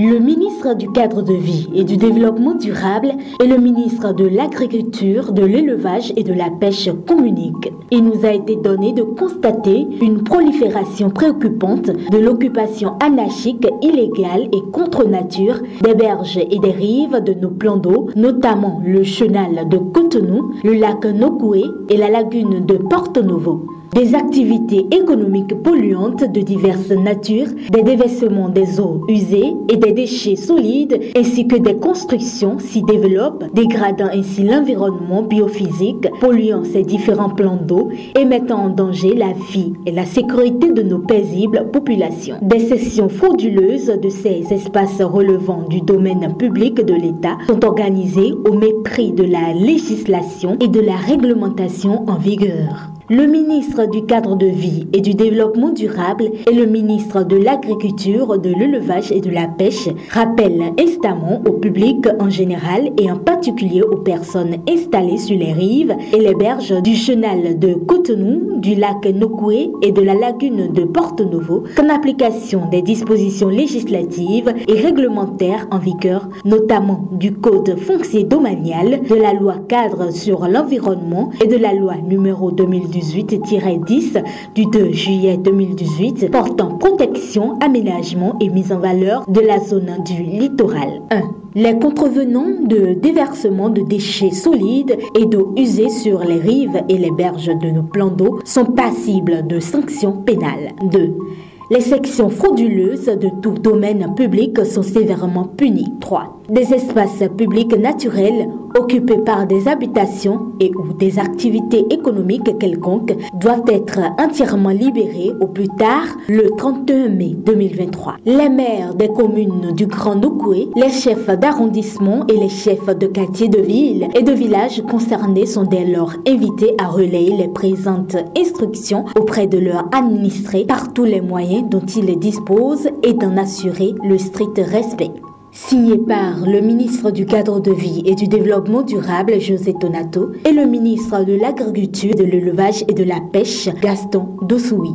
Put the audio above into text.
Le ministre du Cadre de vie et du Développement durable et le ministre de l'Agriculture, de l'Élevage et de la Pêche communiquent. Il nous a été donné de constater une prolifération préoccupante de l'occupation anarchique, illégale et contre nature des berges et des rives de nos plans d'eau, notamment le chenal de Cotonou, le lac Nokoué et la lagune de Porto Novo. Des activités économiques polluantes de diverses natures, des déversements des eaux usées et des déchets solides, ainsi que des constructions s'y développent, dégradant ainsi l'environnement biophysique, polluant ces différents plans d'eau et mettant en danger la vie et la sécurité de nos paisibles populations. Des cessions frauduleuses de ces espaces relevant du domaine public de l'État sont organisées au mépris de la législation et de la réglementation en vigueur. Le ministre du Cadre de vie et du Développement durable et le ministre de l'Agriculture, de l'Élevage et de la Pêche rappellent instamment au public en général et en particulier aux personnes installées sur les rives et les berges du chenal de Cotonou, du lac Nokoué et de la lagune de Porto Novo qu'en application des dispositions législatives et réglementaires en vigueur, notamment du Code foncier domanial, de la loi cadre sur l'environnement et de la loi numéro 2018-10 du 2 juillet 2018 portant protection, aménagement et mise en valeur de la zone du littoral. 1. Les contrevenants de déversement de déchets solides et d'eau usée sur les rives et les berges de nos plans d'eau sont passibles de sanctions pénales. 2. Les sections frauduleuses de tout domaine public sont sévèrement punies. 3. Des espaces publics naturels occupés par des habitations et ou des activités économiques quelconques doivent être entièrement libérés au plus tard le 31 mai 2023. Les maires des communes du Grand Nokoué, les chefs d'arrondissement et les chefs de quartier de ville et de villages concernés sont dès lors invités à relayer les présentes instructions auprès de leurs administrés par tous les moyens dont ils disposent et d'en assurer le strict respect. Signé par le ministre du Cadre de vie et du Développement durable, José Tonato, et le ministre de l'Agriculture, de l'Élevage et de la Pêche, Gaston Dossoui.